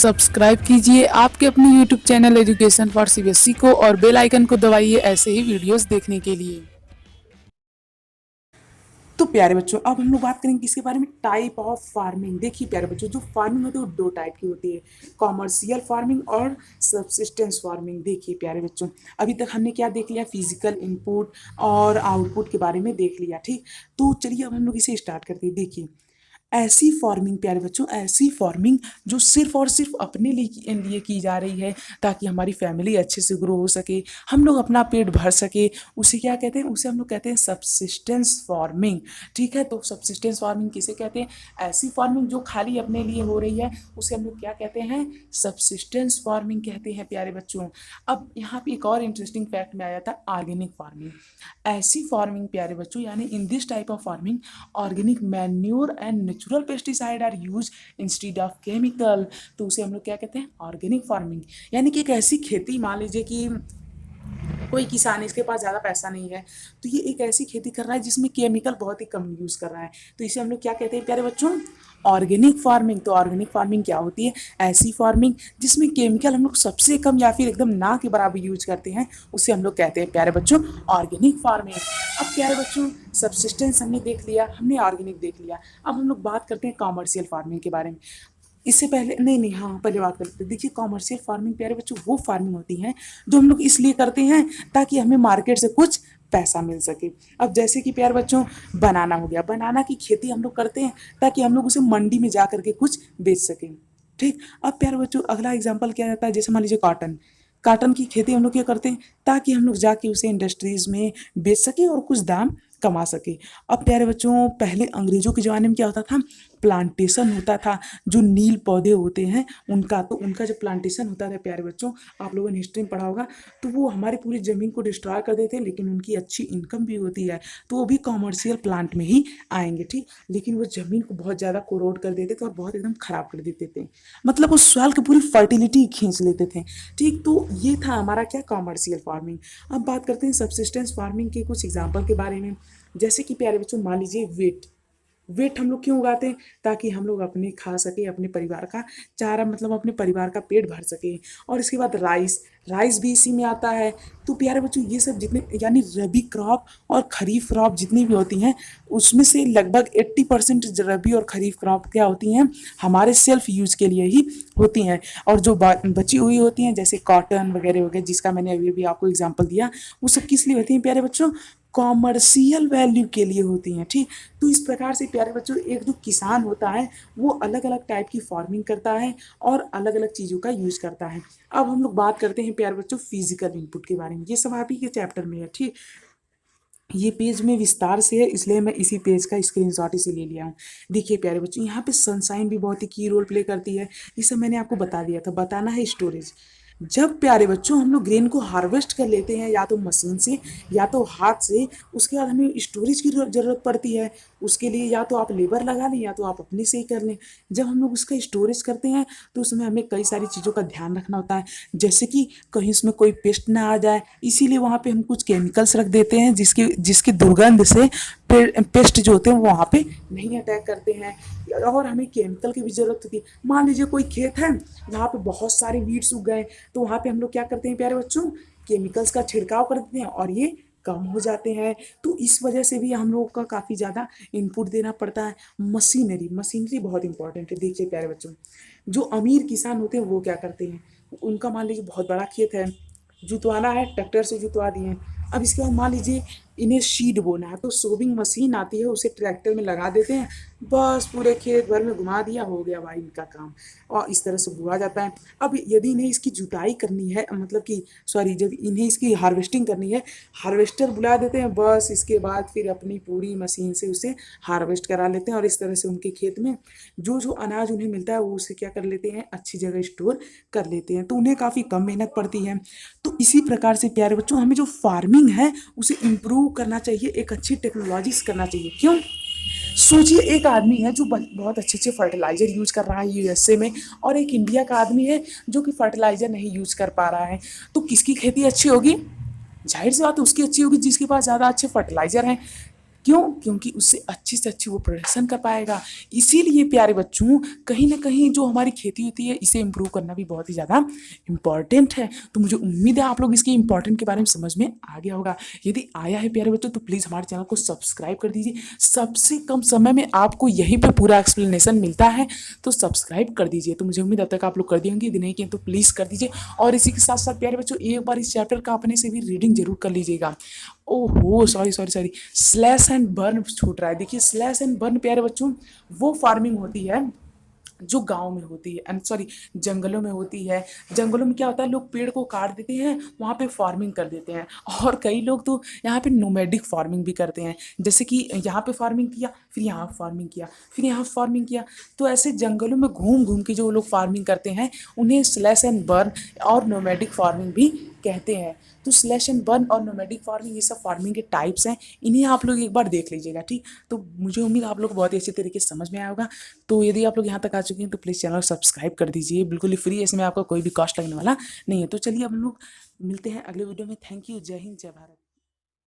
Subscribe कीजिए आपके अपने YouTube channel education for CBSE को और बेल आइकन को दबाइए ऐसे ही वीडियोस देखने के लिए। तो प्यारे बच्चों, अब हम लोग बात करेंगे किसके बारे में, टाइप ऑफ फार्मिंग। देखिए प्यारे बच्चों, जो फार्मिंग होती है वो दो टाइप की होती है, कॉमर्शियल फार्मिंग और सब्सिस्टेंस फार्मिंग। देखिए प्यारे बच्चों, अभी तक हमने क्या देख लिया, फिजिकल इनपुट और आउटपुट के बारे में देख लिया। ठीक, तो चलिए अब हम लोग इसे स्टार्ट करते हैं। देखिए ऐसी फार्मिंग प्यारे बच्चों, ऐसी फार्मिंग जो सिर्फ और सिर्फ अपने लिए की जा रही है ताकि हमारी फैमिली अच्छे से ग्रो हो सके, हम लोग अपना पेट भर सके, उसे क्या कहते हैं, उसे हम लोग कहते हैं सब्सिस्टेंस फार्मिंग। ठीक है, तो सब्सिस्टेंस फार्मिंग किसे कहते हैं, ऐसी फार्मिंग जो खाली अपने लिए हो रही है उसे हम लोग क्या कहते हैं, सब्सिस्टेंस फार्मिंग कहते हैं प्यारे बच्चों। अब यहाँ पे एक और इंटरेस्टिंग फैक्ट में आया था, ऑर्गेनिक फार्मिंग। ऐसी फार्मिंग प्यारे बच्चों, यानी in this type of farming organic manure and natural pesticide are use instead of chemical. तो उसे हम लोग क्या कहते हैं, ऑर्गेनिक फार्मिंग। यानी कि एक ऐसी खेती, मान लीजिए कि कोई किसान, इसके पास ज़्यादा पैसा नहीं है, तो ये एक ऐसी खेती कर रहा है जिसमें केमिकल बहुत ही कम यूज़ कर रहा है, तो इसे हम लोग क्या कहते हैं प्यारे बच्चों, ऑर्गेनिक फार्मिंग। तो ऑर्गेनिक फार्मिंग क्या होती है, ऐसी फार्मिंग जिसमें केमिकल हम लोग सबसे कम या फिर एकदम ना के बराबर यूज करते हैं, उसे हम लोग कहते हैं प्यारे बच्चों ऑर्गेनिक फार्मिंग। अब प्यारे बच्चों, सब्सिस्टेंस हमने देख लिया, हमने ऑर्गेनिक देख लिया, अब हम लोग बात करते हैं कॉमर्शियल फार्मिंग के बारे में। इससे पहले नहीं, हाँ पहले बात करते हैं। देखिए कॉमर्शियल फार्मिंग प्यारे बच्चों वो फार्मिंग होती है जो हम लोग इसलिए करते हैं ताकि हमें मार्केट से कुछ पैसा मिल सके। अब जैसे कि प्यारे बच्चों बनाना हो गया, बनाना की खेती हम लोग करते हैं ताकि हम लोग उसे मंडी में जा करके कुछ बेच सकें। ठीक, अब प्यारे बच्चों अगला एग्जाम्पल क्या रहता है, जैसे मान लीजिए कॉटन, कॉटन की खेती हम लोग क्या करते हैं ताकि हम लोग जाके उसे इंडस्ट्रीज में बेच सके और कुछ दाम कमा सके। अब प्यारे बच्चों, पहले अंग्रेजों के ज़माने में क्या होता था, प्लांटेशन होता था, जो नील पौधे होते हैं उनका, तो उनका जो प्लांटेशन होता था प्यारे बच्चों, आप लोगों ने हिस्ट्री में पढ़ा होगा, तो वो हमारी पूरी ज़मीन को डिस्ट्रॉय कर देते हैं, लेकिन उनकी अच्छी इनकम भी होती है, तो वो भी कॉमर्शियल प्लांट में ही आएंगे। ठीक, लेकिन वो ज़मीन को बहुत ज़्यादा कोरोड कर देते थे और बहुत एकदम ख़राब कर देते थे, मतलब उस सॉइल की पूरी फर्टिलिटी खींच लेते थे। ठीक, तो ये था हमारा क्या, कॉमर्शियल फार्मिंग। अब बात करते हैं सब्सिस्टेंस फार्मिंग के कुछ एग्जाम्पल के बारे में। जैसे कि प्यारे बच्चों मान लीजिए वेट, वेट हम लोग क्यों उगाते हैं, ताकि हम लोग अपने खा सके, अपने परिवार का चारा, मतलब अपने परिवार का पेट भर सके। और इसके बाद राइस, राइस भी इसी में आता है। तो प्यारे बच्चों ये सब जितने, यानी रबी क्रॉप और खरीफ क्रॉप जितनी भी होती हैं, उसमें से लगभग 80% रबी और खरीफ क्रॉप क्या होती हैं, हमारे सेल्फ यूज के लिए ही होती हैं। और जो बची हुई होती हैं जैसे कॉटन वगैरह वगैरह, जिसका मैंने अभी अभी आपको एग्जाम्पल दिया, वो सब किस लिए होती हैं प्यारे बच्चों, कॉमर्शियल वैल्यू के लिए होती हैं। ठीक, तो इस प्रकार से प्यारे बच्चों एक जो किसान होता है वो अलग अलग टाइप की फार्मिंग करता है और अलग अलग चीज़ों का यूज करता है। अब हम लोग बात करते हैं प्यारे बच्चों फिजिकल इनपुट के बारे में, ये सब आप ही के चैप्टर में है। ठीक, ये पेज में विस्तार से है, इसलिए मैं इसी पेज का स्क्रीनशॉट इसे ले लिया हूँ। देखिए प्यारे बच्चों, यहाँ पे सनशाइन भी बहुत ही की रोल प्ले करती है, ये सब मैंने आपको बता दिया था। बताना है स्टोरेज, जब प्यारे बच्चों हम लोग ग्रेन को हार्वेस्ट कर लेते हैं या तो मशीन से या तो हाथ से, उसके बाद हमें स्टोरेज की ज़रूरत पड़ती है। उसके लिए या तो आप लेबर लगा लें या तो आप अपने से ही कर लें। जब हम लोग उसका स्टोरेज करते हैं तो उसमें हमें कई सारी चीज़ों का ध्यान रखना होता है, जैसे कि कहीं उसमें कोई पेस्ट ना आ जाए, इसीलिए वहाँ पे हम कुछ केमिकल्स रख देते हैं जिसकी जिसकी दुर्गंध से पेस्ट जो होते हैं वो वहाँ पे नहीं अटैक करते हैं। और हमें केमिकल की भी ज़रूरत होती है। मान लीजिए कोई खेत है जहाँ पे बहुत सारे वीड्स उग गए, तो वहाँ पे हम लोग क्या करते हैं प्यारे बच्चों, केमिकल्स का छिड़काव कर देते हैं और ये कम हो जाते हैं। तो इस वजह से भी हम लोगों का काफ़ी ज़्यादा इनपुट देना पड़ता है। मशीनरी, मशीनरी बहुत इंपॉर्टेंट है। देखिए प्यारे बच्चों, जो अमीर किसान होते हैं वो क्या करते हैं, उनका मान लीजिए बहुत बड़ा खेत है, जुतवाना है, ट्रैक्टर से जुतवा दिए। अब इसके बाद मान लीजिए इन्हें सीड बोना है, तो सोविंग मशीन आती है, उसे ट्रैक्टर में लगा देते हैं, बस पूरे खेत भर में घुमा दिया, हो गया भाई इनका काम, और इस तरह से बुआ जाता है। अब यदि इन्हें इसकी जुताई करनी है, मतलब कि सॉरी, जब इन्हें इसकी हार्वेस्टिंग करनी है, हार्वेस्टर बुला देते हैं, बस इसके बाद फिर अपनी पूरी मशीन से उसे हार्वेस्ट करा लेते हैं, और इस तरह से उनके खेत में जो जो अनाज उन्हें मिलता है वो उसे क्या कर लेते हैं, अच्छी जगह स्टोर कर लेते हैं, तो उन्हें काफ़ी कम मेहनत पड़ती है। तो इसी प्रकार से प्यारे बच्चों हमें जो फार्मिंग है उसे इम्प्रूव करना चाहिए, एक अच्छी टेक्नोलॉजी से करना चाहिए। क्यों, सोचिए एक आदमी है जो बहुत अच्छे अच्छे फर्टिलाइजर यूज कर रहा है यूएसए में, और एक इंडिया का आदमी है जो कि फर्टिलाइजर नहीं यूज कर पा रहा है, तो किसकी खेती अच्छी होगी, जाहिर सी बात है उसकी अच्छी होगी जिसके पास ज़्यादा अच्छे फर्टिलाइजर हैं। क्यों, क्योंकि उससे अच्छे अच्छी से अच्छी वो प्रोडक्शन कर पाएगा। इसीलिए प्यारे बच्चों कहीं ना कहीं जो हमारी खेती होती है इसे इम्प्रूव करना भी बहुत ही ज़्यादा इम्पॉर्टेंट है। तो मुझे उम्मीद है आप लोग इसके इम्पोर्टेंट के बारे में समझ में आ गया होगा। यदि आया है प्यारे बच्चों तो प्लीज़ हमारे चैनल को सब्सक्राइब कर दीजिए। सबसे कम समय में आपको यहीं पे पूरा एक्सप्लेनेशन मिलता है, तो सब्सक्राइब कर दीजिए। तो मुझे उम्मीद अब तक आप लोग कर दिए होंगे, यदि नहीं किए तो प्लीज़ कर दीजिए। और इसी के साथ साथ प्यारे बच्चों एक बार इस चैप्टर का अपने से भी रीडिंग जरूर कर लीजिएगा। ओहो sorry sorry sorry, slash and burn छूट रहा है। देखिए स्लैश एंड बर्न प्यारे बच्चों वो फार्मिंग होती है जो गांव में होती है, सॉरी जंगलों में होती है। जंगलों में क्या होता है, लोग पेड़ को काट देते हैं, वहाँ पे फार्मिंग कर देते हैं। और कई लोग तो यहाँ पे नोमैडिक फार्मिंग भी करते हैं, जैसे कि यहाँ पे फार्मिंग किया, फिर यहाँ फार्मिंग किया, फिर यहाँ फार्मिंग किया। तो ऐसे जंगलों में घूम घूम के जो लोग फार्मिंग करते हैं उन्हें स्लैश एंड बर्न और नोमैडिक फार्मिंग भी कहते हैं। तो स्लैश एंड बर्न और नोमैडिक फार्मिंग ये सब फार्मिंग के टाइप्स हैं, इन्हें आप लोग एक बार देख लीजिएगा। ठीक, तो मुझे उम्मीद आप लोग को बहुत ही अच्छे तरीके से समझ में आया होगा। तो यदि आप लोग यहाँ तक आ चुके हैं तो प्लीज़ चैनल को सब्सक्राइब कर दीजिए, बिल्कुल ही फ्री है, इसमें आपका कोई भी कॉस्ट लगने वाला नहीं है। तो चलिए अब हम लोग मिलते हैं अगले वीडियो में। थैंक यू, जय हिंद, जय भारत।